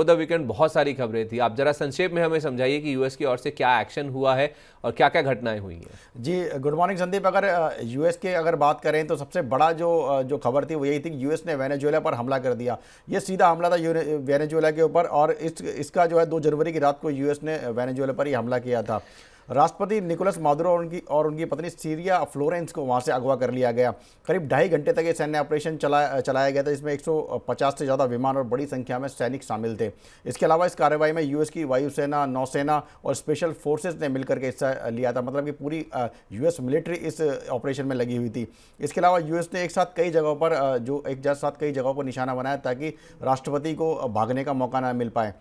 Over the weekend बहुत सारी खबरें थी, आप जरा संक्षेप में हमें समझाइए कि यूएस की ओर से क्या एक्शन हुआ है और क्या क्या घटनाएं हुई हैं। जी गुड मॉर्निंग संदीप। अगर यूएस के अगर बात करें तो सबसे बड़ा जो खबर थी वो यही थी कि यूएस ने वेनेजुएला पर हमला कर दिया। ये सीधा हमला था वेनेजुएला के ऊपर, और इसका जो है 2 जनवरी की रात को यूएस ने वेनेजुएला पर ही हमला किया था। राष्ट्रपति निकोलस मादुरो और उनकी पत्नी सीरिया फ्लोरेंस को वहां से अगवा कर लिया गया। करीब 2.5 घंटे तक ये सैन्य ऑपरेशन चलाया गया था, जिसमें 150 से ज़्यादा विमान और बड़ी संख्या में सैनिक शामिल थे। इसके अलावा इस कार्रवाई में यूएस की वायुसेना, नौसेना और स्पेशल फोर्सेज ने मिलकर के हिस्सा लिया था। मतलब कि पूरी यूएस मिलिट्री इस ऑपरेशन में लगी हुई थी। इसके अलावा यूएस ने एक साथ कई जगहों पर निशाना बनाया ताकि राष्ट्रपति को भागने का मौका ना मिल पाए।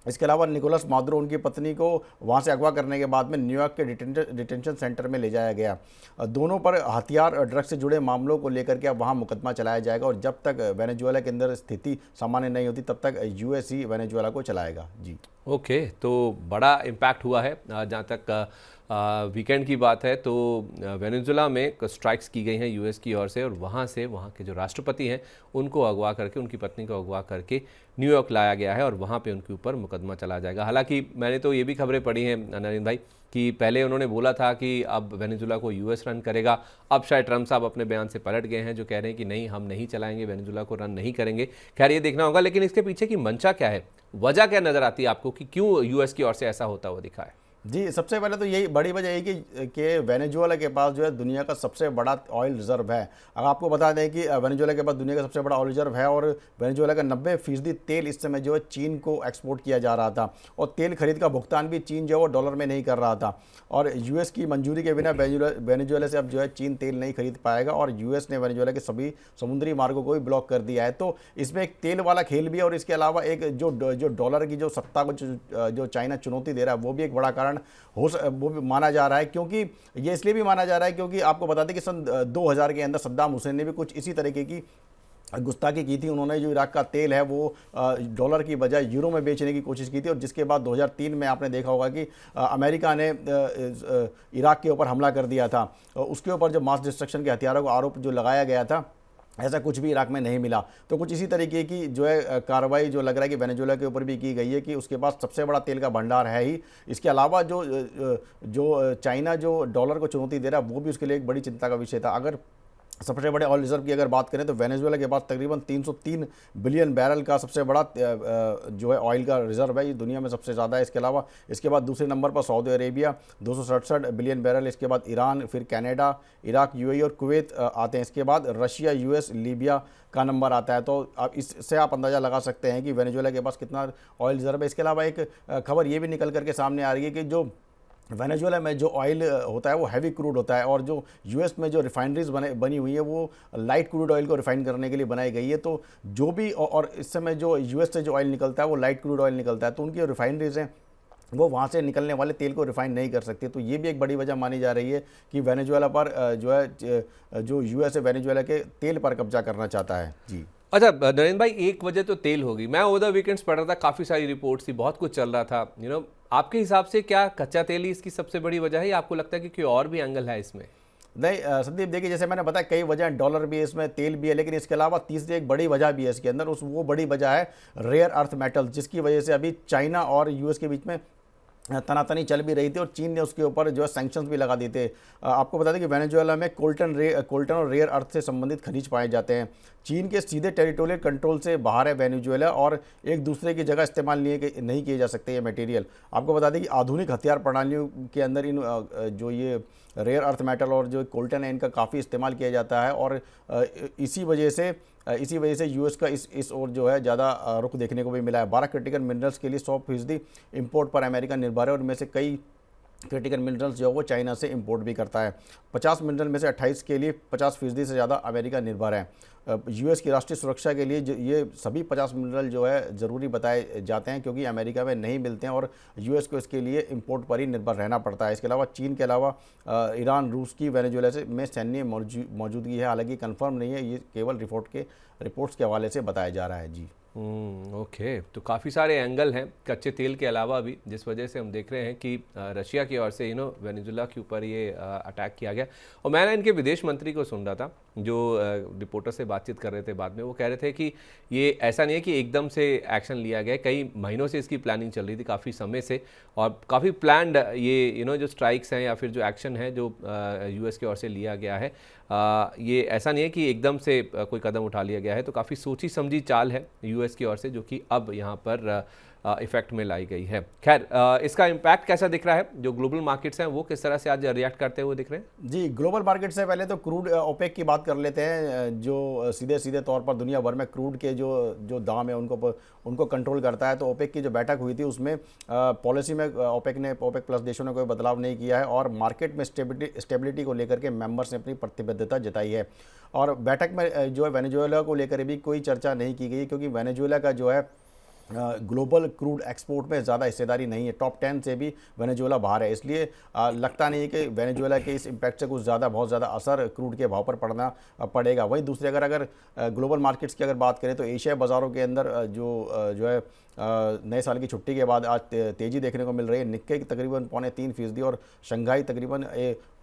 इसके अलावा निकोलस मादुरो उनकी पत्नी को वहां से अगवा करने के बाद में न्यूयॉर्क के डिटेंशन सेंटर में ले जाया गया। दोनों पर हथियार और ड्रग्स से जुड़े मामलों को लेकर के अब वहां मुकदमा चलाया जाएगा, और जब तक वेनेजुएला के अंदर स्थिति सामान्य नहीं होती तब तक यूएस ही वेनेजुएला को चलाएगा। जी ओके, तो बड़ा इम्पैक्ट हुआ है। जहाँ तक वीकेंड की बात है तो वेनेजुएला में स्ट्राइक्स की गई हैं यूएस की ओर से, और वहाँ से वहाँ के जो राष्ट्रपति हैं उनको अगवा करके, उनकी पत्नी को अगवा करके न्यूयॉर्क लाया गया है और वहाँ पे उनके ऊपर मुकदमा चला जाएगा। हालांकि मैंने तो ये भी खबरें पढ़ी हैं नरेंद्र भाई कि पहले उन्होंने बोला था कि अब वेनेजुएला को यूएस रन करेगा। अब शायद ट्रंप साहब अपने बयान से पलट गए हैं, जो कह रहे हैं कि नहीं, हम नहीं चलाएंगे, वेनेजुएला को रन नहीं करेंगे। खैर ये देखना होगा, लेकिन इसके पीछे की मंशा क्या है, वजह क्या नज़र आती है आपको कि क्यों यूएस की ओर से ऐसा होता हुआ दिखा है? जी, सबसे पहले तो यही बड़ी वजह यही कि वेनेजुएला के पास जो है दुनिया का सबसे बड़ा ऑयल रिजर्व है। अगर आपको बता दें कि वेनेजुएला के पास दुनिया का सबसे बड़ा ऑयल रिजर्व है, और वेनेजुएला का 90% तेल इस समय जो है चीन को एक्सपोर्ट किया जा रहा था, और तेल खरीद का भुगतान भी चीन जो है वो डॉलर में नहीं कर रहा था। और यूएस की मंजूरी के बिना वेनेजुएला से अब जो है चीन तेल नहीं खरीद पाएगा, और यूएस ने वेनेजुएला के सभी समुद्री मार्गों को भी ब्लॉक कर दिया है। तो इसमें एक तेल वाला खेल भी है, और इसके अलावा एक जो डॉलर की जो सत्ता को जो चाइना चुनौती दे रहा है वो भी एक बड़ा कारण वो भी माना जा रहा है। क्योंकि ये इसलिए भी माना जा रहा है क्योंकि आपको बता दें कि सन 2000 के अंदर सद्दाम हुसैन ने भी कुछ इसी तरीके की गुस्ताखी की थी। उन्होंने जो इराक का तेल है वो डॉलर की बजाय यूरो में बेचने की कोशिश की थी, और जिसके बाद 2003 में आपने देखा होगा कि अमेरिका ने इराक के ऊपर हमला कर दिया था। उसके ऊपर जो मास डिस्ट्रक्शन के हथियारों का आरोप जो लगाया गया था, ऐसा कुछ भी इराक में नहीं मिला। तो कुछ इसी तरीके की जो है कार्रवाई जो लग रहा है कि वेनेजुएला के ऊपर भी की गई है कि उसके पास सबसे बड़ा तेल का भंडार है ही। इसके अलावा जो चाइना जो डॉलर को चुनौती दे रहा है वो भी उसके लिए एक बड़ी चिंता का विषय था। अगर सबसे बड़े ऑयल रिजर्व की अगर बात करें तो वेनेजुएला के पास तकरीबन 303 बिलियन बैरल का सबसे बड़ा जो है ऑयल का रिजर्व है, ये दुनिया में सबसे ज़्यादा है। इसके अलावा इसके बाद दूसरे नंबर पर सऊदी अरेबिया 267 बिलियन बैरल, इसके बाद ईरान, फिर कनाडा, इराक, यूएई और कुवैत आते हैं। इसके बाद रशिया, यूएस, लीबिया का नंबर आता है। तो अब इससे आप अंदाज़ा लगा सकते हैं कि वेनेजुएला के पास कितना ऑयल रिजर्व है। इसके अलावा एक खबर ये भी निकल करके सामने आ रही है कि जो वेनेजुएला में जो ऑयल होता है वो हैवी क्रूड होता है, और जो यूएस में जो रिफाइनरीज बनी हुई है वो लाइट क्रूड ऑयल को रिफाइन करने के लिए बनाई गई है। तो जो भी और इस समय जो यूएस से जो ऑयल निकलता है वो लाइट क्रूड ऑयल निकलता है, तो उनकी रिफाइनरीज हैं वो वहाँ से निकलने वाले तेल को रिफाइन नहीं कर सकती। तो ये भी एक बड़ी वजह मानी जा रही है कि वेनेजुएला पर जो है जो यूएस है वेनेजुएला के तेल पर कब्जा करना चाहता है। जी अच्छा नरेंद्र भाई, एक वजह तो तेल होगी। मैं ओवर द वीकेंड्स पढ़ रहा था, काफ़ी सारी रिपोर्ट्स थी, बहुत कुछ चल रहा था। आपके हिसाब से क्या कच्चा तेल ही इसकी सबसे बड़ी वजह है, या आपको लगता है कि कोई और भी एंगल है इसमें? नहीं संदीप, देखिए जैसे मैंने बताया कई वजह हैं, डॉलर भी है इसमें, तेल भी है, लेकिन इसके अलावा तीसरी एक बड़ी वजह भी है इसके अंदर। वो बड़ी वजह है रेयर अर्थ मेटल, जिसकी वजह से अभी चाइना और यूएस के बीच में तनातनी चल भी रही थी, और चीन ने उसके ऊपर जो है सैंक्शंस भी लगा दिए थे। आपको बता दें कि वेनेजुएला में कोल्टन और रेयर अर्थ से संबंधित खनिज पाए जाते हैं। चीन के सीधे टेरिटोरियल कंट्रोल से बाहर है वेनेजुएला, और एक दूसरे की जगह इस्तेमाल नहीं किए जा सकते ये मटेरियल। आपको बता दें कि आधुनिक हथियार प्रणालियों के अंदर इन जो ये रेयर अर्थ मेटल और जो कोल्टन है इनका काफ़ी इस्तेमाल किया जाता है, और इसी वजह से यूएस का इस ओर जो है ज़्यादा रुख देखने को भी मिला है। 12 क्रिटिकल मिनरल्स के लिए 100% इंपोर्ट पर अमेरिका निर्भर है, और इनमें से कई क्रिटिकल मिनरल्स जो है वो चाइना से इंपोर्ट भी करता है। 50 मिनरल में से 28 के लिए 50% से ज़्यादा अमेरिका निर्भर है। यूएस की राष्ट्रीय सुरक्षा के लिए ये सभी 50 मिनरल जो है ज़रूरी बताए जाते हैं, क्योंकि अमेरिका में नहीं मिलते हैं और यूएस को इसके लिए इंपोर्ट पर ही निर्भर रहना पड़ता है। इसके अलावा चीन के अलावा ईरान, रूस की वेनेजुएला में सैन्य मौजूदगी है, हालांकि कंफर्म नहीं है, ये केवल रिपोर्ट्स के हवाले से बताया जा रहा है। जी ओके, तो काफ़ी सारे एंगल हैं कच्चे तेल के अलावा भी, जिस वजह से हम देख रहे हैं कि रशिया की ओर से वेनेजुला के ऊपर ये अटैक किया गया। और मैं ना इनके विदेश मंत्री को सुन रहा था जो रिपोर्टर से बातचीत कर रहे थे बाद में, वो कह रहे थे कि ये ऐसा नहीं है कि एकदम से एक्शन लिया गया, कई महीनों से इसकी प्लानिंग चल रही थी, काफ़ी समय से, और काफ़ी प्लान्ड ये जो स्ट्राइक्स हैं या फिर जो एक्शन है जो यूएस की ओर से लिया गया है, ये ऐसा नहीं है कि एकदम से कोई कदम उठा लिया गया है। तो काफ़ी सोची समझी चाल है यूएस की ओर से, जो कि अब यहाँ पर इफेक्ट में लाई गई है। खैर, इसका इम्पैक्ट कैसा दिख रहा है, जो ग्लोबल मार्केट्स हैं वो किस तरह से आज रिएक्ट करते हुए दिख रहे हैं? जी, ग्लोबल मार्केट से पहले तो क्रूड ओपेक की बात कर लेते हैं, जो सीधे सीधे तौर पर दुनिया भर में क्रूड के जो जो दाम है उनको कंट्रोल करता है। तो ओपेक की जो बैठक हुई थी उसमें पॉलिसी में ओपेक प्लस देशों ने कोई बदलाव नहीं किया है और मार्केट में स्टेबिलिटी को लेकर के मेंबर्स ने अपनी प्रतिबद्धता जताई है। और बैठक में जो है वेनेजुएला को लेकर भी कोई चर्चा नहीं की गई, क्योंकि वेनेजुएला का जो है ग्लोबल क्रूड एक्सपोर्ट में ज़्यादा हिस्सेदारी नहीं है, टॉप 10 से भी वेनेजुएला बाहर है। इसलिए लगता नहीं है कि वेनेजुएला के इस इम्पैक्ट से कुछ बहुत ज़्यादा असर क्रूड के भाव पर पड़ना पड़ेगा। वहीं दूसरी अगर ग्लोबल मार्केट्स की अगर बात करें तो एशिया बाज़ारों के अंदर जो है नए साल की छुट्टी के बाद आज तेज़ी देखने को मिल रही है। निक्के तकरीबन 3.25% और शंघाई तकरीबन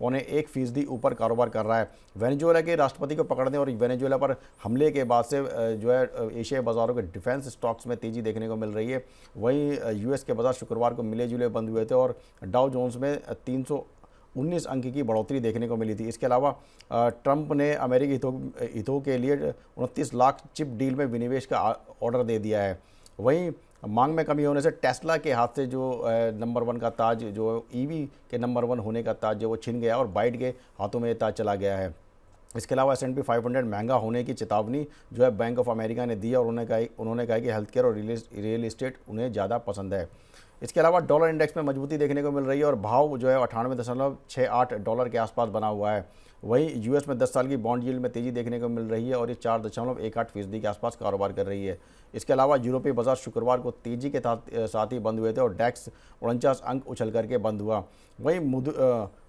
0.1% ऊपर कारोबार कर रहा है। वेनेजुएला के राष्ट्रपति को पकड़ने और वेनेजुएला पर हमले के बाद से जो है एशियाई बाज़ारों के डिफेंस स्टॉक्स में तेज़ी देखने को मिल रही है। वहीं यूएस के बाज़ार शुक्रवार को मिले जुले बंद हुए थे और डाउ जोन्स में 319 अंक की बढ़ोतरी देखने को मिली थी। इसके अलावा ट्रंप ने अमेरिकी हितों के लिए 29 लाख चिप डील में विनिवेश का ऑर्डर दे दिया है। वहीं मांग में कमी होने से टेस्ला के हाथ से जो नंबर 1 का ताज, जो ईवी के नंबर 1 होने का ताज जो वो छिन गया और बाइट के हाथों में ये ताज चला गया है। इसके अलावा S&P 500 महंगा होने की चेतावनी जो है बैंक ऑफ अमेरिका ने दी और उन्होंने कहा कि हेल्थ केयर और रियल इस्टेट उन्हें ज़्यादा पसंद है। इसके अलावा डॉलर इंडेक्स में मजबूती देखने को मिल रही है और भाव जो है 98.68 डॉलर के आसपास बना हुआ है। वहीं यूएस में 10 साल की बॉन्ड यील्ड में तेज़ी देखने को मिल रही है और ये 4.18% के आसपास कारोबार कर रही है। इसके अलावा यूरोपीय बाजार शुक्रवार को तेज़ी के साथ ही बंद हुए थे और डैक्स 49 अंक उछल करके बंद हुआ। वहीं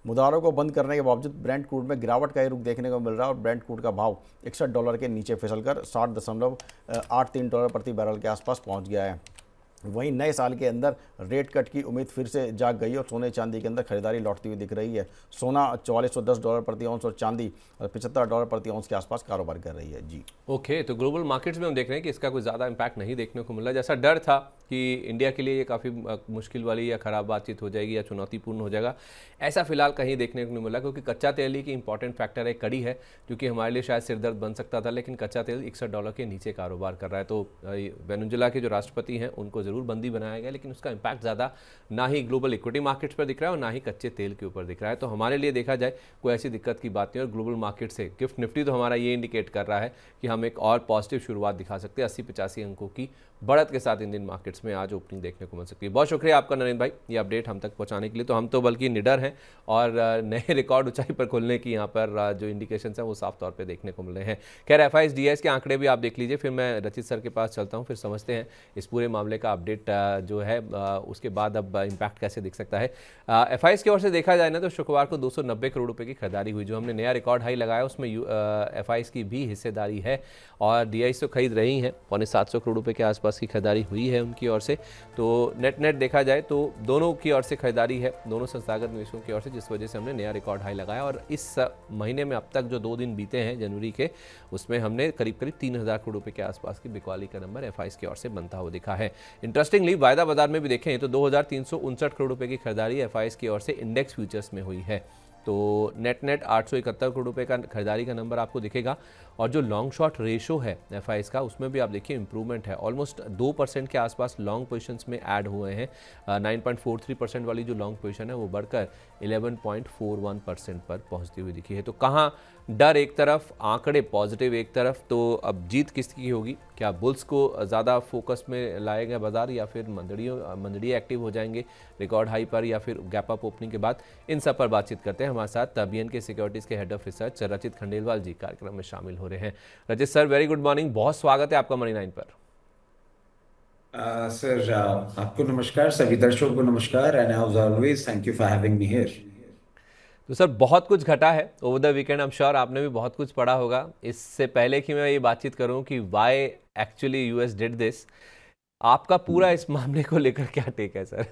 मुदारों को बंद करने के बावजूद ब्रेंट क्रूड में गिरावट का ही रुख देखने को मिल रहा है और ब्रेंट क्रूड का भाव 61 डॉलर के नीचे फिसलकर 60.83 डॉलर प्रति बैरल के आसपास पहुंच गया है। वहीं नए साल के अंदर रेट कट की उम्मीद फिर से जाग गई और सोने चांदी के अंदर खरीदारी लौटती हुई दिख रही है। सोना 4410 डॉलर प्रति औंस और चांदी 75 डॉलर प्रति औंस के आसपास कारोबार कर रही है। जी ओके, तो ग्लोबल मार्केट्स में हम देख रहे हैं कि इसका कोई ज़्यादा इम्पैक्ट नहीं देखने को मिला, जैसा डर था कि इंडिया के लिए ये काफ़ी मुश्किल वाली या ख़राब बातचीत हो जाएगी या चुनौतीपूर्ण हो जाएगा, ऐसा फिलहाल कहीं देखने को नहीं मिला। क्योंकि कच्चा तेल ही की इंपॉर्टेंट फैक्टर है, कड़ी है, जो कि हमारे लिए शायद सिरदर्द बन सकता था, लेकिन कच्चा तेल 61 डॉलर के नीचे कारोबार कर रहा है। तो वेनेजुएला के जो राष्ट्रपति हैं उनको ज़रूर बंदी बनाया गया, लेकिन उसका इम्पैक्ट ज़्यादा ना ही ग्लोबल इक्विटी मार्केट्स पर दिख रहा है और ना ही कच्चे तेल के ऊपर दिख रहा है। तो हमारे लिए देखा जाए कोई ऐसी दिक्कत की बात नहीं। और ग्लोबल मार्केट से गिफ्ट निफ्टी तो हमारा ये इंडिकेट कर रहा है कि हम एक और पॉजिटिव शुरुआत दिखा सकते हैं। 80-85 अंकों की बढ़त के साथ इंडियन मार्केट्स में आज ओपनिंग देखने को मिल सकती है। बहुत शुक्रिया आपका नरेंद्र भाई, ये अपडेट हम तक पहुंचाने के लिए। तो हम तो बल्कि निडर हैं और नए रिकॉर्ड ऊंचाई पर खुलने की यहाँ पर जो इंडिकेशंस हैं वो साफ तौर पे देखने को मिल रहे हैं। खैर, FIS-DIS के आंकड़े भी आप देख लीजिए, फिर मैं रचित सर के पास चलता हूँ, फिर समझते हैं इस पूरे मामले का अपडेट जो है उसके बाद अब इम्पैक्ट कैसे दिख सकता है। FIS की ओर से देखा जाए ना तो शुक्रवार को 290 करोड़ रुपये की खरीदारी हुई, जो हमने नया रिकॉर्ड हाई लगाया उसमें FIS की भी हिस्सेदारी है और DIS तो खरीद रही हैं, 750 करोड़ रुपये के आसपास की खरीदारी हुई है उनकी ओर से। तो नेट देखा जाए तो दोनों की ओर से खरीदारी है, दोनों संस्थागत निवेशकों की ओर से, जिस वजह से हमने नया रिकॉर्ड हाई लगाया। और इस महीने में अब तक जो 2 दिन बीते हैं जनवरी के, उसमें हमने करीब 3000 करोड़ रुपये के आसपास की बिकवाली का नंबर FIS की ओर से बनता हुआ दिखा है। इंटरेस्टिंगली वायदा बाजार में भी देखें तो 2359 करोड़ रुपये की खरीदारी FIS की ओर से इंडेक्स फ्यूचर्स में हुई है। तो नेट 871 करोड़ रुपये का खरीदारी का नंबर आपको दिखेगा। और जो लॉन्ग शॉर्ट रेशो है FIS का, उसमें भी आप देखिए इंप्रूवमेंट है, ऑलमोस्ट 2% के आसपास लॉन्ग पोजीशंस में ऐड हुए हैं। 9.43% वाली जो लॉन्ग पोजीशन है वो बढ़कर 11.41% पर पहुंचती हुई दिखी है। तो कहाँ डर एक तरफ, आंकड़े पॉजिटिव एक तरफ, तो अब जीत किसकी होगी? क्या बुल्स को ज़्यादा फोकस में लाएगा बाजार या फिर मंदड़ी एक्टिव हो जाएंगे रिकॉर्ड हाई पर या फिर गैप अप ओपनिंग के बाद? इन सब पर बातचीत करते हैं। हमारे साथ BNK सिक्योरिटीज़ के हेड ऑफ रिसर्च रचित खंडेलवाल जी कार्यक्रम में शामिल हो रहे हैं। रचित सर, वेरी गुड मॉर्निंग, बहुत स्वागत है आपका मनी 9 पर। सर, आपको नमस्कार, सभी दर्शकों को नमस्कार, and as always thank you for having me here. तो सर, बहुत कुछ घटा है over the weekend, I am sure आपने भी बहुत कुछ पढ़ा होगा। इससे पहले कि मैं ये बातचीत करूं कि why actually US did this. आपका पूरा इस मामले को लेकर क्या टेक है सर?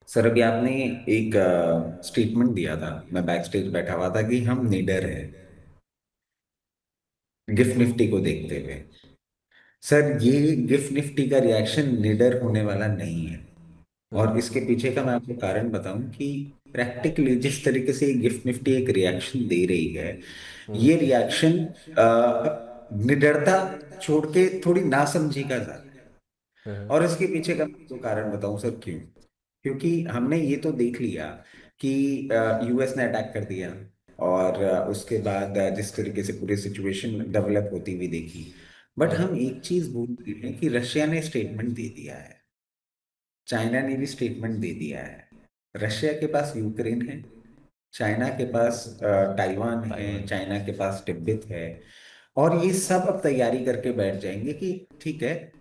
सर अभी आपने एक स्टेटमेंट दिया था, मैं बैक स्टेज बैठा हुआ था, कि हम निडर है गिफ्ट निफ्टी को देखते हुए। सर ये गिफ्ट निफ्टी का रिएक्शन निडर होने वाला नहीं है। और इसके पीछे का मैं आपको कारण बताऊं कि प्रैक्टिकली जिस तरीके से गिफ्ट निफ्टी एक रिएक्शन दे रही है, ये रिएक्शन निडरता छोड़ के थोड़ी नासमझी का ज्यादा है। और इसके पीछे का मैं आपको कारण बताऊं सर, क्यों? क्योंकि हमने ये तो देख लिया कि यूएस ने अटैक कर दिया, और उसके बाद जिस तरीके से पूरी सिचुएशन डेवलप होती हुई देखी। बट हम एक चीज भूल गए हैं कि रशिया ने स्टेटमेंट दे दिया है, चाइना ने भी स्टेटमेंट दे दिया है। रशिया के पास यूक्रेन है, चाइना के पास ताइवान है, ताइवान। चाइना के पास तिब्बत है। और ये सब अब तैयारी करके बैठ जाएंगे कि ठीक है,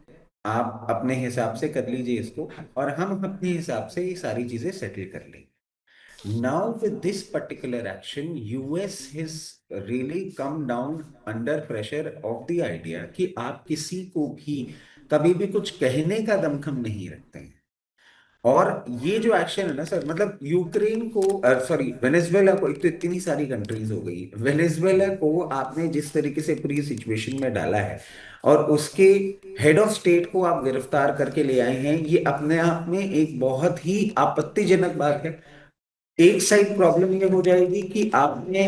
आप अपने हिसाब से कर लीजिए इसको, और हम अपने हिसाब से ये सारी चीजें सेटल कर लेंगे। Now, with this particular action, US has really come down under pressure of the idea कि आप किसी को भी कभी भी कुछ कहने का दमखम नहीं रखते हैं। और ये जो एक्शन है ना सर, मतलब यूक्रेन को, सॉरी वेनेजुएला को, एक तो इतनी सारी कंट्रीज हो गई, वेनेजुएला को आपने जिस तरीके से पूरी सिचुएशन में डाला है, और उसके हेड ऑफ स्टेट को आप गिरफ्तार करके ले आए हैं, ये अपने आप में एक बहुत ही आपत्तिजनक बात है। एक साइड प्रॉब्लम ये हो जाएगी कि आपने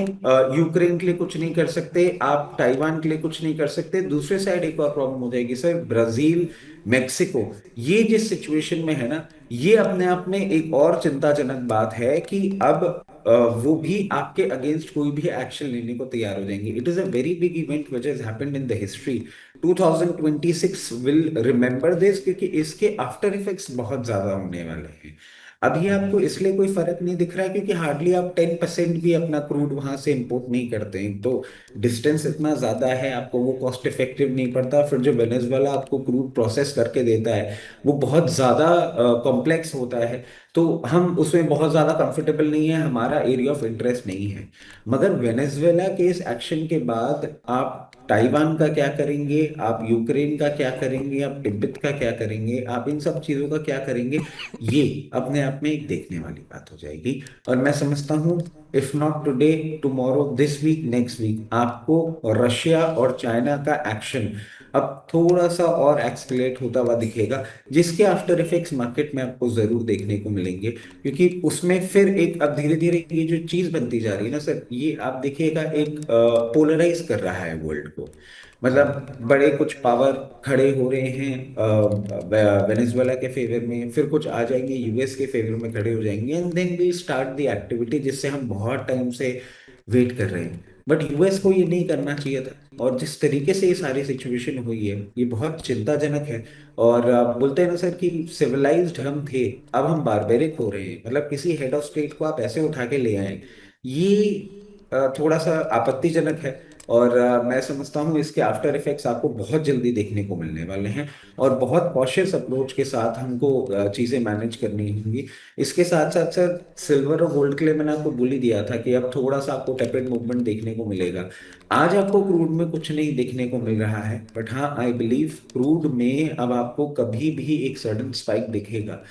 यूक्रेन के लिए कुछ नहीं कर सकते, आप ताइवान के लिए कुछ नहीं कर सकते। दूसरे साइड एक और प्रॉब्लम हो जाएगी सर, ब्राजील, मेक्सिको, ये जिस सिचुएशन में है ना, ये अपने आप में एक और चिंताजनक बात है कि अब वो भी आपके अगेंस्ट कोई भी एक्शन लेने को तैयार हो जाएंगे। It is a very big event which has happened in the history. 2026 will remember this, क्योंकि इसके आफ्टर इफेक्ट्स बहुत ज्यादा होने वाले हैं। अभी आपको इसलिए कोई फर्क नहीं दिख रहा है क्योंकि हार्डली आप 10% भी अपना क्रूड वहां से इंपोर्ट नहीं करते हैं, तो डिस्टेंस इतना ज्यादा है, आपको वो कॉस्ट इफेक्टिव नहीं पड़ता। फिर जो वेनेजुएला आपको क्रूड प्रोसेस करके देता है, वो बहुत ज्यादा कॉम्प्लेक्स होता है, तो हम उसमें बहुत ज्यादा कंफर्टेबल नहीं है, हमारा एरिया ऑफ इंटरेस्ट नहीं है। मगर वेनेजुएला के इस एक्शन के बाद आप ताइवान का क्या करेंगे, आप यूक्रेन का क्या करेंगे, आप तिब्बत का क्या करेंगे, आप इन सब चीजों का क्या करेंगे, ये अपने आप में एक देखने वाली बात हो जाएगी। और मैं समझता हूं, if not today, tomorrow, this week, next week, आपको रशिया और चाइना का एक्शन अब थोड़ा सा और एक्सकलेट होता हुआ दिखेगा, जिसके आफ्टर इफेक्ट्स मार्केट में आपको जरूर देखने को मिलेंगे। क्योंकि उसमें फिर एक अब धीरे धीरे ये जो चीज बनती जा रही है ना सर, ये आप देखिएगा एक पोलराइज कर रहा है वर्ल्ड को। मतलब बड़े कुछ पावर खड़े हो रहे हैं वेनेजुएला के फेवर में, फिर कुछ आ जाएंगे यूएस के फेवर में खड़े हो जाएंगे, and then we start the activity जिससे हम बहुत टाइम से वेट कर रहे हैं। बट यूएस को ये नहीं करना चाहिए था, और जिस तरीके से ये सारी सिचुएशन हुई है, ये बहुत चिंताजनक है। और बोलते हैं ना सर कि सिविलाइज्ड हम थे, अब हम बारबेरिक हो रहे हैं। मतलब किसी हेड ऑफ स्टेट को आप ऐसे उठा के ले आए, ये थोड़ा सा आपत्तिजनक है। और मैं समझता हूँ इसके आफ्टर इफेक्ट्स आपको बहुत जल्दी देखने को मिलने वाले हैं, और बहुत कॉशियस अप्रोच के साथ हमको चीजें मैनेज करनी होंगी। इसके साथ साथ सर, सिल्वर और गोल्ड के लिए मैंने आपको बोल ही दिया था कि अब थोड़ा सा आपको टेपेड मूवमेंट देखने को मिलेगा। आज आपको क्रूड में कुछ नहीं देखने को मिल रहा है, बट हाँ, आई बिलीव क्रूड में अब आपको कभी भी एक सडन स्पाइक दिखेगा।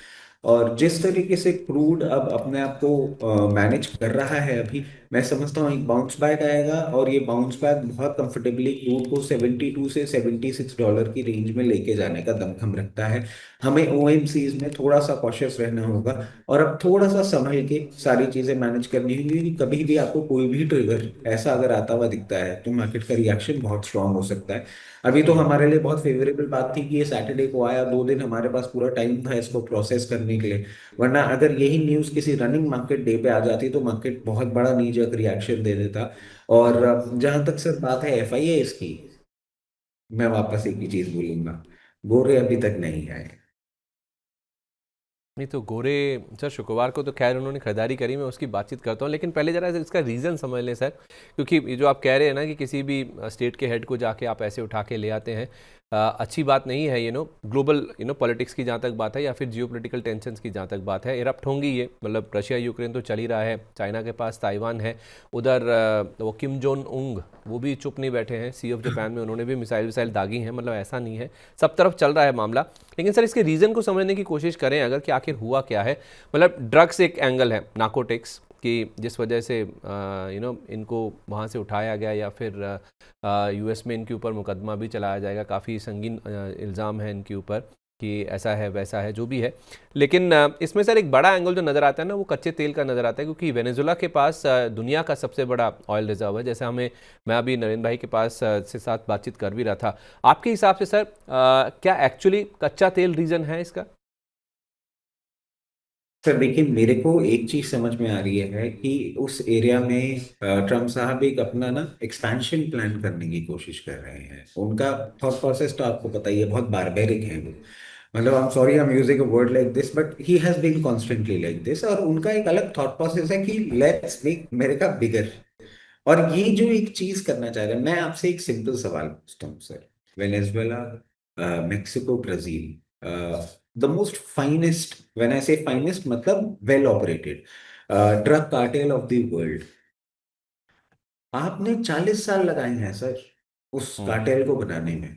और जिस तरीके से क्रूड अब अपने आप को मैनेज कर रहा है अभी, मैं समझता हूँ एक बाउंस बैक आएगा, और ये बाउंस बैक बहुत कंफर्टेबली क्रूड को 72 से $76 की रेंज में लेके जाने का दमखम रखता है। हमें ओएमसीज में थोड़ा सा कॉशियस रहना होगा, और अब थोड़ा सा संभल के सारी चीजें मैनेज करनी होंगी, क्योंकि कभी भी आपको कोई भी ट्रिगर ऐसा अगर आता हुआ दिखता है तो मार्केट का रिएक्शन बहुत स्ट्रांग हो सकता है। अभी तो हमारे लिए बहुत फेवरेबल बात थी कि ये सैटरडे को आया, 2 दिन हमारे पास पूरा टाइम था इसको प्रोसेस करने के लिए। वरना अगर यही न्यूज किसी रनिंग मार्केट डे पे आ जाती तो मार्केट बहुत बड़ा नी जर्क रिएक्शन दे देता। और जहां तक सर बात है एफआईए की, मैं वापस एक ही चीज बोलूंगा, गोरे अभी तक नहीं आए। नहीं तो गोरे सर, शुक्रवार को तो खैर उन्होंने खरीदारी करी, मैं उसकी बातचीत करता हूँ, लेकिन पहले ज़रा इसका रीज़न समझ लें सर। क्योंकि ये जो आप कह रहे हैं ना कि किसी भी स्टेट के हेड को जाके आप ऐसे उठा के ले आते हैं, अच्छी बात नहीं है, ग्लोबल पॉलिटिक्स की जहाँ तक बात है या फिर जियोपॉलिटिकल टेंशंस की जहाँ तक बात है, इरप्ट होंगी ये। मतलब रशिया यूक्रेन तो चल ही रहा है, चाइना के पास ताइवान है, उधर वो किम जोंग उंग वो भी चुप नहीं बैठे हैं, सी ऑफ जापान में उन्होंने भी मिसाइल दागी हैं। मतलब ऐसा नहीं है, सब तरफ चल रहा है मामला। लेकिन सर इसके रीज़न को समझने की कोशिश करें अगर कि आखिर हुआ क्या है। मतलब ड्रग्स एक एंगल है, नार्कोटिक्स कि जिस वजह से इनको वहाँ से उठाया गया, या फिर यूएस में इनके ऊपर मुकदमा भी चलाया जाएगा, काफ़ी संगीन इल्ज़ाम है इनके ऊपर कि ऐसा है वैसा है जो भी है। लेकिन इसमें सर एक बड़ा एंगल जो नज़र आता है ना, वो कच्चे तेल का नज़र आता है, क्योंकि वेनेजुला के पास दुनिया का सबसे बड़ा ऑयल रिजर्व है। जैसे मैं अभी नरेंद्र भाई के पास से साथ बातचीत कर भी रहा था। आपके हिसाब से सर क्या एक्चुअली कच्चा तेल रीज़न है इसका? सर देखिए, मेरे को एक चीज समझ में आ रही है कि उस एरिया में ट्रम्प साहब एक अपना ना एक्सपेंशन प्लान करने की कोशिश कर रहे हैं। उनका थॉट प्रोसेस तो आपको पता ही है, बहुत बारबेरिक है वो। मतलब I am sorry I am using a word like this, but he has been constantly like this. और उनका एक अलग थॉट प्रोसेस है कि लेट्स मेक अमेरिका बिगर। और ये जो एक चीज करना चाह रहे हैं, मैं आपसे एक सिंपल सवाल पूछता हूँ sir. Venezuela, Mexico, Brazil, the most finest, when I से फाइनेस्ट मतलब well operated drug cartel of the world. आपने 40 साल लगाए हैं सर उस हम्म। कार्टेल को बनाने में।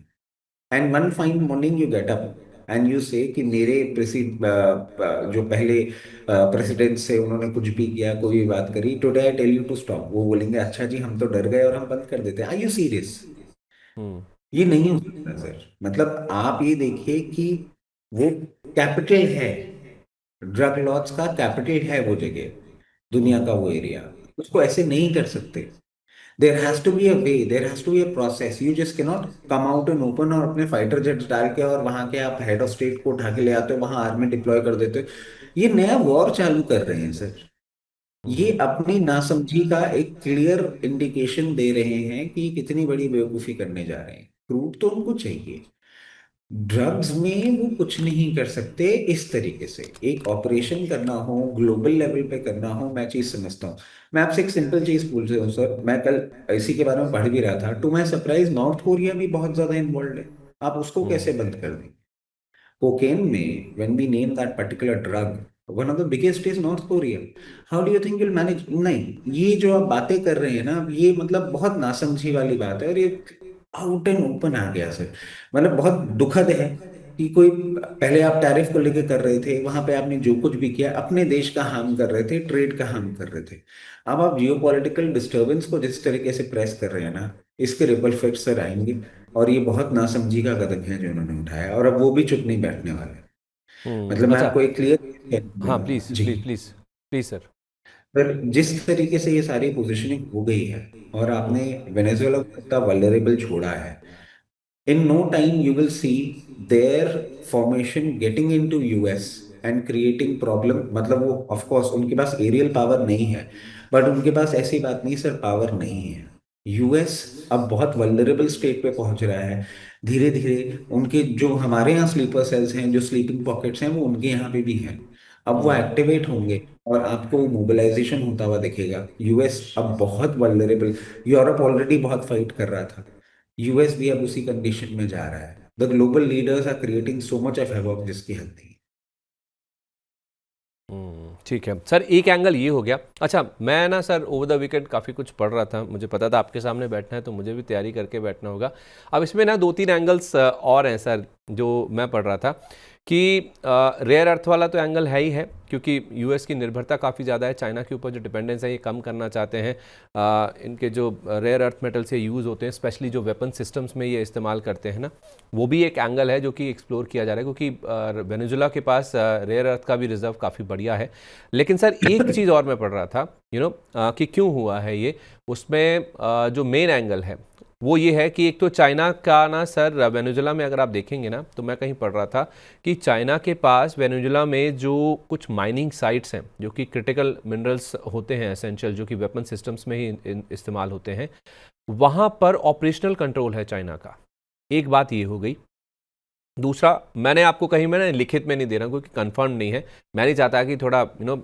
And one fine morning you get up and you से कि मेरे जो पहले प्रेसिडेंट से उन्होंने कुछ भी किया, कोई भी बात करी, today I tell you to stop, वो बोलेंगे अच्छा जी हम तो डर गए और हम बंद कर देते हैं। Are you serious? हम्म। ये नहीं हो सकता सर। मतलब आप ये देखिए कि वो कैपिटल है, ड्रग लॉर्ड्स का कैपिटल है वो जगह, दुनिया हम्म। का वो एरिया। उसको ऐसे नहीं कर सकते। There has to be a way, there has to be a process. You just cannot come out in open और अपने फाइटर जेट्स डाल के और वहां के आप हेड ऑफ स्टेट को उठा के ले आते हो, वहां आर्मी डिप्लॉय कर देते हो। ये नया वॉर चालू कर रहे हैं सर। ये हम्म। अपनी नासमझी का एक क्लियर इंडिकेशन दे रहे हैं कि कितनी बड़ी बेवकूफी करने जा रहे हैं। प्रूफ तो उनको चाहिए। ड्रग्स में वो कुछ नहीं कर सकते इस तरीके से। एक ऑपरेशन करना हो, ग्लोबल लेवल पे करना हो, मैं चीज समझता हूँ। मैं आपसे एक सिंपल चीज पूछ रहा हूँ सर। मैं कल इसी के बारे में पढ़ भी रहा था। To my surprise North Korea भी बहुत ज्यादा इन्वॉल्व है। आप उसको हम्म। कैसे बंद कर दें? कोकेन में when we name that particular drug, one of the biggest is North Korea. How do you think will manage? नहीं, ये जो आप बातें कर रहे हैं ना, ये मतलब बहुत नासमझी वाली बात है। और ये आउट एंड ओपन आ गया सर। मतलब बहुत दुखद है कि कोई, पहले आप टैरिफ को लेकर कर रहे थे, वहां पे आपने जो कुछ भी किया अपने देश का हार्म कर रहे थे, ट्रेड का हार्म कर रहे थे। अब आप जियो पॉलिटिकल डिस्टर्बेंस को जिस तरीके से प्रेस कर रहे हैं ना, इसके रिपल इफेक्ट सर आएंगे। और ये बहुत नासमझी का कदम है जो उन्होंने उठाया, और अब वो भी चुप नहीं बैठने वाले। मतलब मैं अच्छा। आपको एक क्लियर हाँ, दूंगा प्लीज़ जी। Please please please sir. पर जिस तरीके से ये सारी पोजीशनिंग हो गई है, और हम्म। आपने वेनेजुएला को इतना वल्नरेबल छोड़ा है, in no time you will see their formation getting into US and creating problem। मतलब वो ऑफ कोर्स उनके पास एरियल पावर नहीं है, बट उनके पास ऐसी बात नहीं सर, पावर नहीं है। यूएस अब बहुत वल्नरेबल स्टेट पे पहुंच रहा है धीरे धीरे। उनके जो हमारे यहाँ स्लीपर सेल्स हैं, जो स्लीपिंग पॉकेट्स हैं, वो उनके यहाँ पे भी हैं। अब वो हम्म। एक्टिवेट होंगे और आपको मोबिलाइजेशन होता हुआ दिखेगा। यूएस अब बहुत वल्नरेबल, यूरोप ऑलरेडी बहुत फाइट कर रहा था, यूएस भी अब उसी कंडीशन में जा रहा है। The global leaders are creating so much of havoc जिसकी हद नहीं। ठीक है सर, एक एंगल ये हो गया। अच्छा, मैं ना सर ओवर द वीकेंड काफ़ी कुछ पढ़ रहा था, मुझे पता था आपके सामने बैठना है तो मुझे भी तैयारी करके बैठना होगा। अब इसमें ना दो तीन एंगल्स और हैं सर जो मैं पढ़ रहा था कि रेयर अर्थ वाला तो एंगल है ही है, क्योंकि यूएस की निर्भरता काफ़ी ज़्यादा है, चाइना के ऊपर जो डिपेंडेंस है ये कम करना चाहते हैं। इनके जो रेयर अर्थ मेटल्स ये यूज़ होते हैं, स्पेशली जो वेपन सिस्टम्स में ये इस्तेमाल करते हैं ना, वो भी एक एंगल है जो कि एक्सप्लोर किया जा रहा है, क्योंकि वेनेजुला के पास रेयर अर्थ का भी रिजर्व काफ़ी बढ़िया है। लेकिन सर एक चीज़ और मैं पढ़ रहा था कि क्यों हुआ है ये, उसमें जो मेन एंगल है वो ये है कि एक तो चाइना का ना सर वेनेजुला में अगर आप देखेंगे ना, तो मैं कहीं पढ़ रहा था कि चाइना के पास वेनेजुला में जो कुछ माइनिंग साइट्स हैं जो कि क्रिटिकल मिनरल्स होते हैं एसेंशियल, जो कि वेपन सिस्टम्स में ही इस्तेमाल होते हैं, वहाँ पर ऑपरेशनल कंट्रोल है चाइना का। एक बात ये हो गई। दूसरा, मैंने आपको कहीं मैंने लिखित में नहीं दे रहा हूँ क्योंकि कंफर्म नहीं है। मैं नहीं चाहता कि थोड़ा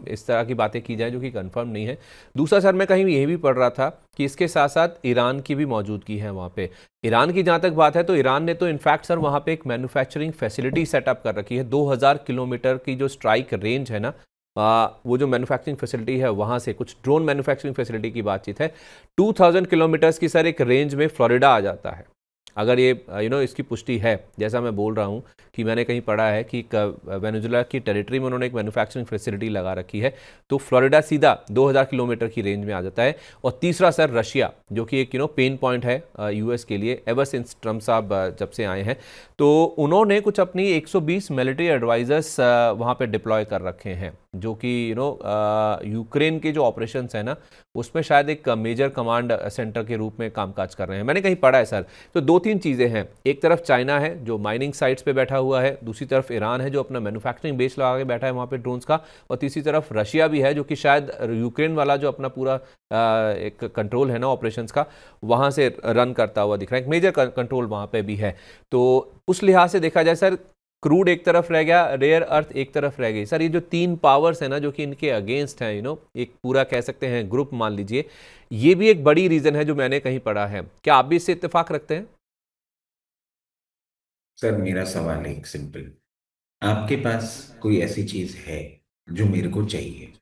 इस तरह की बातें की जाए जो कि कंफर्म नहीं है। दूसरा सर, मैं कहीं ये भी पढ़ रहा था कि इसके साथ साथ ईरान की भी मौजूदगी है वहाँ पे। ईरान की जहाँ तक बात है तो ईरान ने तो इनफैक्ट सर वहाँ पे एक मैन्युफैक्चरिंग फैसिलिटी सेटअप कर रखी है। 2000 किलोमीटर की जो स्ट्राइक रेंज है ना, वो जो मैन्युफैक्चरिंग फैसिलिटी है वहाँ से कुछ ड्रोन मैन्युफैक्चरिंग फैसिलिटी की बातचीत है। 2000 किलोमीटर्स की सर एक रेंज में फ्लोरिडा आ जाता है। अगर ये इसकी पुष्टि है, जैसा मैं बोल रहा हूँ कि मैंने कहीं पढ़ा है कि वेनेजुला की टेरिटरी में उन्होंने एक मैन्युफैक्चरिंग फैसिलिटी लगा रखी है, तो फ्लोरिडा सीधा 2000 किलोमीटर की रेंज में आ जाता है। और तीसरा सर, रशिया, जो कि एक पेन पॉइंट है यूएस के लिए एवर सिंस ट्रम्प साहब जब से आए हैं, तो उन्होंने कुछ अपनी 120 मिलिट्री एडवाइजर्स वहाँ पे डिप्लॉय कर रखे हैं, जो कि यूक्रेन के जो ऑपरेशंस है ना, उसमें शायद एक मेजर कमांड सेंटर के रूप में कामकाज कर रहे हैं। मैंने कहीं पढ़ा है सर। तो दो तीन चीज़ें हैं, एक तरफ चाइना है जो माइनिंग साइट्स पे बैठा हुआ है, दूसरी तरफ ईरान है जो अपना मैन्युफैक्चरिंग बेस लगा के बैठा है वहाँ पे ड्रोन्स का, और तीसरी तरफ रशिया भी है जो कि शायद यूक्रेन वाला जो अपना पूरा एक कंट्रोल है ना ऑपरेशंस का, वहाँ से रन करता हुआ दिख रहा है। एक मेजर कंट्रोल वहाँ पे भी है। तो उस लिहाज से देखा जाए सर, क्रूड एक तरफ रह गया, रेयर अर्थ एक तरफ रह गई सर। ये जो तीन पावर्स है ना जो कि इनके अगेंस्ट हैं, एक पूरा कह सकते हैं ग्रुप मान लीजिए, ये भी एक बड़ी रीजन है जो मैंने कहीं पढ़ा है। क्या आप भी इससे इत्तेफाक रखते हैं? सर मेरा सवाल है एक सिंपल। आपके पास कोई ऐसी चीज है जो मेरे को चाहिए,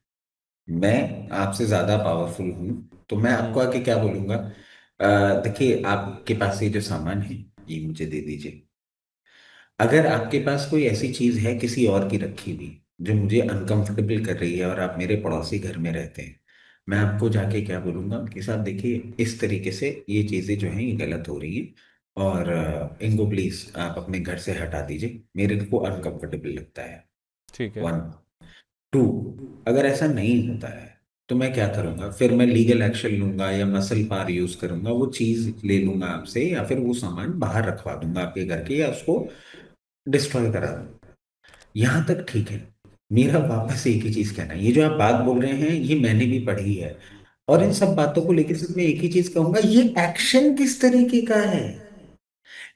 मैं आपसे ज्यादा पावरफुल हूं, तो मैं आपको आके क्या बोलूंगा? देखिए, आपके पास ये जो सामान है ये मुझे दे दीजिए। अगर आपके पास कोई ऐसी चीज है किसी और की रखी हुई जो मुझे अनकंफर्टेबल कर रही है और आप मेरे पड़ोसी घर में रहते हैं, मैं आपको जाके क्या बोलूंगा उनके साथ? देखिए, इस तरीके से ये चीजें जो हैं ये गलत हो रही हैं, और इनको प्लीज आप अपने घर से हटा दीजिए, मेरे को अनकंफर्टेबल लगता है। ठीक है। वन। टू, अगर ऐसा नहीं होता है तो मैं क्या करूंगा? फिर मैं लीगल एक्शन लूंगा या मसल पावर यूज करूंगा, वो चीज ले लूंगा आपसे, या फिर वो सामान बाहर रखवा दूंगा आपके घर के, या उसको डिस्ट्रॉय करा दूंगा। यहां तक ठीक है। मेरा वापस एक ही चीज कहना है, ये जो आप बात बोल रहे हैं ये मैंने भी पढ़ी है, और इन सब बातों को लेकर सिर्फ मैं एक ही चीज कहूंगा, ये एक्शन किस तरीके का है?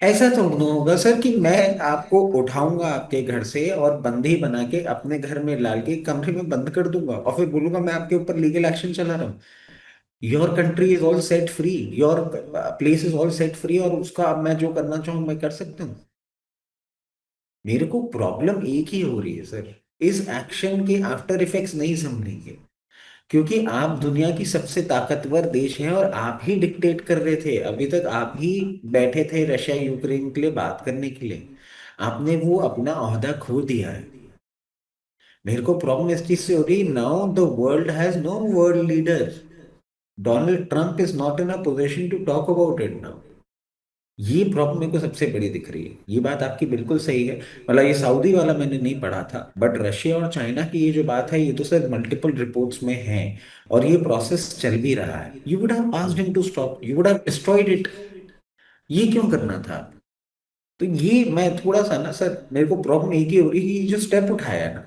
ऐसा तो नहीं होगा सर कि मैं आपको उठाऊंगा आपके घर से और बंदी बना के अपने घर में डाल के कमरे में बंद कर दूंगा और फिर बोलूंगा मैं आपके ऊपर लीगल एक्शन चला रहा हूँ। Your country is all set free, your place is all set free, और उसका अब मैं जो करना चाहूँ मैं कर सकता हूँ। मेरे को प्रॉब्लम एक ही हो रही है सर, इस एक्शन के आफ्टर इफेक्ट्स नहीं समझेंगे, क्योंकि आप दुनिया की सबसे ताकतवर देश हैं और आप ही डिक्टेट कर रहे थे अभी तक, आप ही बैठे थे रशिया यूक्रेन के लिए बात करने के लिए, आपने वो अपना ओहदा खो दिया है। मेरे को प्रॉब्लम इस चीज से हो रही, now the world has no world leader, Donald Trump is not in a position to talk about it now. ये प्रॉब्लम मेरे को सबसे बड़ी दिख रही है। ये बात आपकी बिल्कुल सही है, मतलब ये सऊदी वाला मैंने नहीं पढ़ा था, बट रशिया और चाइना की ये जो बात है ये तो सर मल्टीपल रिपोर्ट्स में है, और ये प्रोसेस चल भी रहा है। You would have asked him to stop, you would have destroyed it. ये क्यों करना था? तो ये मैं थोड़ा सा ना सर, मेरे को प्रॉब्लम एक ही हो रही है कि ये जो स्टेप उठाया है ना,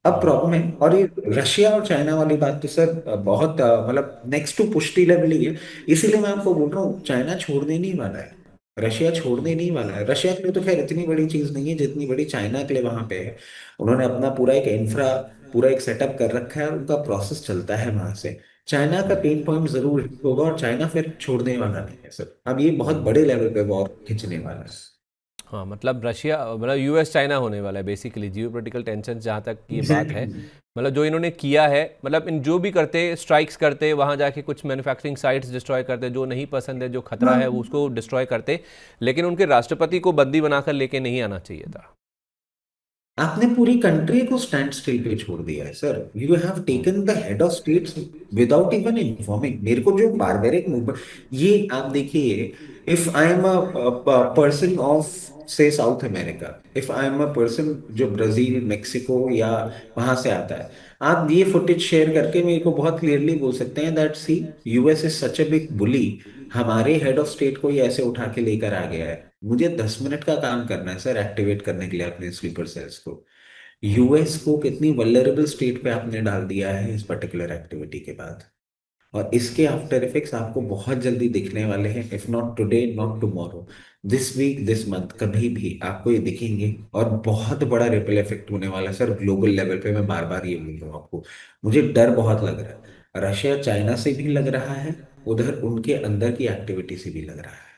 अब प्रॉब्लम है। और ये रशिया और चाइना वाली बात तो सर बहुत मतलब नेक्स्ट टू पुष्टि लेवल ही है। इसीलिए मैं आपको बोल रहा हूँ, चाइना छोड़ने नहीं वाला है, रशिया छोड़ने नहीं वाला है। रशिया के लिए तो खैर इतनी बड़ी चीज नहीं है जितनी बड़ी चाइना के लिए वहां पे है। उन्होंने अपना पूरा एक इंफ्रा, पूरा एक सेटअप कर रखा है, और उनका प्रोसेस चलता है वहां से। चाइना का पेन पॉइंट जरूर होगा, और चाइना फिर छोड़ने वाला नहीं है सर, अब ये बहुत बड़े लेवल पे वॉर खींचने वाला है। हाँ, मतलब रशिया मतलब यूएस चाइना होने वाला है बेसिकली, जियोपॉलिटिकल टेंशन जहाँ तक ये बात है। एग्जैक्टली। मतलब जो इन्होंने किया है, मतलब इन जो भी करते स्ट्राइक्स करते वहाँ जाके कुछ मैन्युफैक्चरिंग साइट्स डिस्ट्रॉय करते, जो नहीं पसंद है, जो खतरा है वो उसको डिस्ट्रॉय करते, लेकिन उनके राष्ट्रपति को बंदी बनाकर लेके नहीं आना चाहिए था। आपने पूरी कंट्री को स्टैंड स्टिल पे छोड़ दिया है sir. You have taken the head of states without even informing मेरे को, जो बारबेरिक मूवमेंट, ये आप देखिए। If I am a person of से South America, if I am a person जो ब्राजील मेक्सिको या वहां से आता है, आप ये फुटेज शेयर करके मेरे को बहुत क्लियरली बोल सकते हैं that see US is such a big bully, हमारे हेड ऑफ स्टेट को ये ऐसे उठा के लेकर आ गया है। मुझे 10 मिनट का काम करना है सर एक्टिवेट करने के लिए अपने स्लीपर सेल्स को। यूएस को कितनी वल्नरेबल स्टेट पे आपने डाल दिया है इस पर्टिकुलर एक्टिविटी के बाद, और इसके आफ्टर इफेक्ट्स आपको बहुत जल्दी दिखने वाले हैं, if not today not tomorrow. This week, this month, कभी भी आपको ये दिखेंगे, और बहुत बड़ा रिपल इफेक्ट होने वाला है सर ग्लोबल लेवल पे। मैं बार बार ये बोल रहा हूँ आपको, मुझे डर बहुत लग रहा है। रशिया चाइना से भी लग रहा है, उधर उनके अंदर की एक्टिविटी से भी लग रहा है।